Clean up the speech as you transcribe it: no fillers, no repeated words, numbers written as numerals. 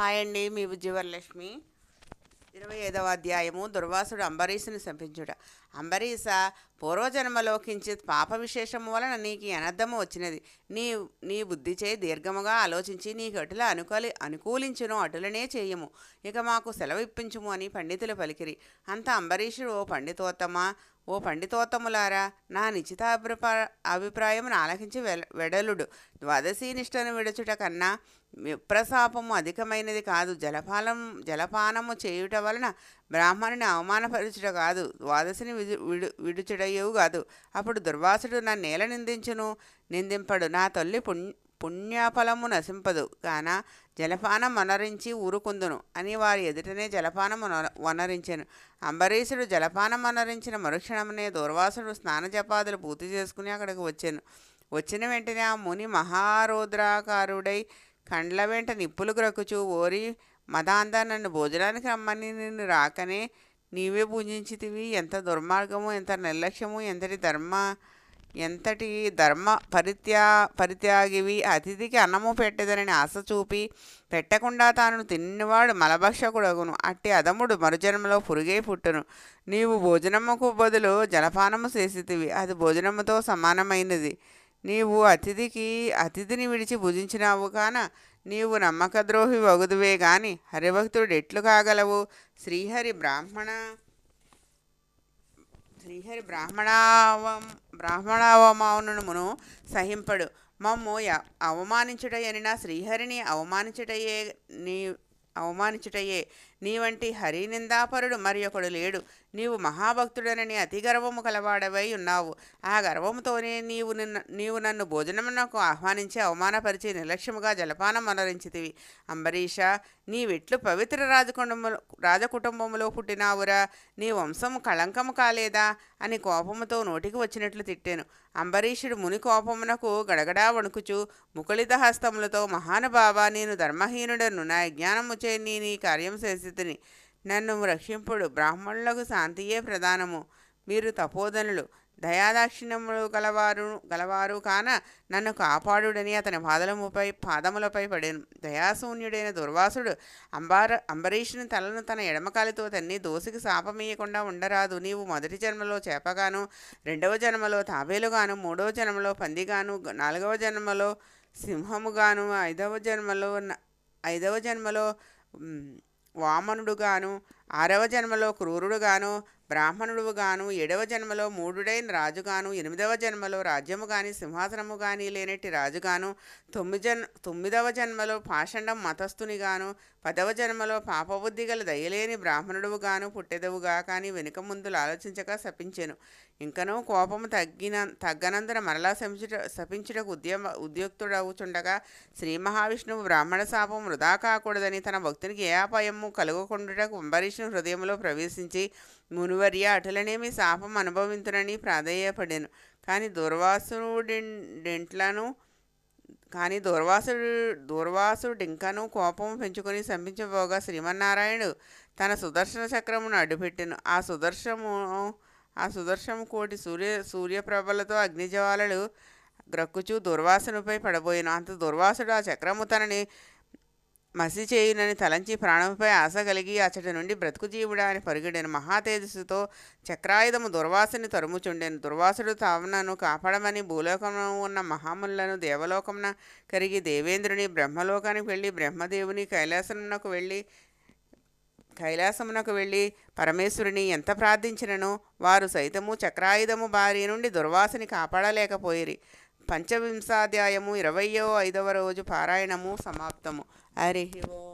Hi అండి, మీ విజయవరలక్ష్మి. 25వ అధ్యాయము. దుర్వాసుడు అంబరీషుని శపించుట. అంబరీష, పూర్వజన్మలో కించిత్ పాప విశేషము వలన నీకు ఈ అనర్థము వచ్చినది. నీ నీ బుద్ధిచే దీర్ఘముగా ఆలోచించి నీకు అటుల అనుకూలించును అటులనే చేయము. ఇక మాకు సెలవు ఇప్పించుము అని పండితులు పలికిరి. అంత అంబరీషుడు, ఓ పండితోత్తములారా, నా నిశ్చిత అభిప్రాయమును ఆలకించి వెడలుడు. ద్వాదశీ నిష్టను విడుచుట కన్నా విప్రశాపము అధికమైనది కాదు. జలపానము చేయుట వలన బ్రాహ్మణుని అవమానపరచుట కాదు, ద్వాదశిని విడుచుటయు కాదు. అప్పుడు దుర్వాసుడు నన్నేల నిందింపడు. నా తల్లి పుణ్యఫలము నశింపదు కాన జలపానం వనరించి ఊరుకుందును అని వారి ఎదుటనే జలపానం వనరించెను. అంబరీషుడు జలపానం వనరించిన మరుక్షణమునే దుర్వాసుడు స్నానజపాదులు పూర్తి చేసుకుని అక్కడికి వచ్చిన వెంటనే ఆ ముని మహారౌద్రాకారుడై కండ్ల వెంట నిప్పులు గ్రక్కుచూ, ఓరి మదాందా, నన్ను భోజనానికి రమ్మని నిన్ను రాకనే నీవే పూజించితివి. ఎంత దుర్మార్గము, ఎంత నిర్లక్ష్యము, ఎంతటి ధర్మ పరిత్యాగివి. అతిథికి అన్నము పెట్టేదనని ఆశ చూపి పెట్టకుండా తాను తిన్నవాడు మలభక్షకుడగును. అట్టి అదముడు మరుజన్మలో పురుగై పుట్టును. నీవు భోజనముకు బదులు జలపానము చేసితివి, అది భోజనముతో సమానమైనది. నీవు అతిథిని విడిచి భుజించినావు కాన నీవు నమ్మకద్రోహి వగుదువే గాని హరిభక్తుడు ఎట్లు కాగలవు? శ్రీహరి బ్రాహ్మణావమానమును సహింపడు. మమ్ము అవమానించుటయనినా శ్రీహరిని అవమానించుటయే. నీ వంటి హరినిందాపరుడు మరి ఒకడు లేడు. నీవు మహాభక్తుడనని అతి గర్వము కలవాడవై ఉన్నావు. ఆ గర్వముతోనే నీవు నన్ను భోజనమునకు ఆహ్వానించి అవమానపరిచి నిర్లక్ష్యముగా జలపానం అనరించితివి. అంబరీష, నీవెట్లు పవిత్ర రాజకుటుంబములో పుట్టినావురా? నీ వంశము కళంకము కాలేదా అని కోపముతో నోటికి వచ్చినట్లు తిట్టాను. అంబరీషుడు ముని కోపమునకు గడగడా వణుకుచు ముకుళిత హస్తములతో, మహానుభావ, నేను ధర్మహీనుడను. నా అజ్ఞానముచే నీ కార్యం చేసితిని. నన్ను రక్షింపుడు. బ్రాహ్మణులకు శాంతియే ప్రధానము. మీరు తపోధనులు, దయాదాక్షిణ్యములు గలవారు కాన నన్ను కాపాడుడని అతని పాదములపై పడాను. దయాశూన్యుడైన దుర్వాసుడు అంబరీషుని తలను తన ఎడమకాలితో తన్ని దోసికి శాపమీయకుండా ఉండరాదు. నీవు మొదటి జన్మలో చేపగాను, రెండవ జన్మలో తాబేలుగాను, మూడవ జన్మలో పందిగాను, నాలుగవ జన్మలో సింహముగాను, ఐదవ జన్మలో వామనుడుగాను, ఆరవ జన్మలో క్రూరుడుగాను, బ్రాహ్మణుడుగాను, 7వ జన్మలో మూఢుడైన రాజుగాను, 8వ జన్మలో రాజ్యము కానీ సింహాసనము కానీ లేనట్టి రాజుగాను, 9వ జన్మలో పాషండం మతస్థునిగాను, 10వ జన్మలో పాపబుద్ధి గల దయలేని బ్రాహ్మణుడుగాను పుట్టెదవుగా కానీ వెనుక ముందులు ఆలోచించక శపించెను. ఇంకనూ కోపము తగ్గనందున మరలా శపించుటకు ఉద్యుక్తుడవుచుండగా శ్రీ మహావిష్ణువు బ్రాహ్మణ శాపం వృధా కాకూడదని తన భక్తునికి ఏ అపాయము కలుగకుండుటకు అంబరీషుని హృదయంలో ప్రవేశించి, మునివర్య, అటులనేమి శాపం అనుభవింతునని ప్రాధేయపడాను. కానీ దుర్వాసుడింకను కోపము పెంచుకొని శంపించబోగా శ్రీమన్నారాయణుడు తన సుదర్శన చక్రమును అడ్డుపెట్టెను. ఆ సుదర్శనము కోటి సూర్యప్రభలతో అగ్నిజ్వాలలు గ్రక్కుచూ దుర్వాసునిపై పడబోయెను. అంత దుర్వాసుడు ఆ చక్రము తనని మసి చేయునని తలంచి ప్రాణముపై ఆశ కలిగి అచ్చటి నుండి బ్రతుకు జీవుడా అని పరుగెడెను. మహాతేజస్సుతో చక్రాయుధము దుర్వాసుని తరుముచుండెను. దుర్వాసుడు తావునను కాపాడమని భూలోకమున ఉన్న మహాములను దేవలోకమున కరిగి దేవేంద్రుని బ్రహ్మలోకానికి వెళ్ళి బ్రహ్మదేవుని కైలాసమునకు వెళ్ళి పరమేశ్వరుని ఎంత ప్రార్థించినను వారు సైతము చక్రాయుధము బారి నుండి దుర్వాసుని కాపాడలేకపోయిరి. పంచవింశాధ్యాయము 25వ రోజు పారాయణము సమాప్తము. హరి ఓం.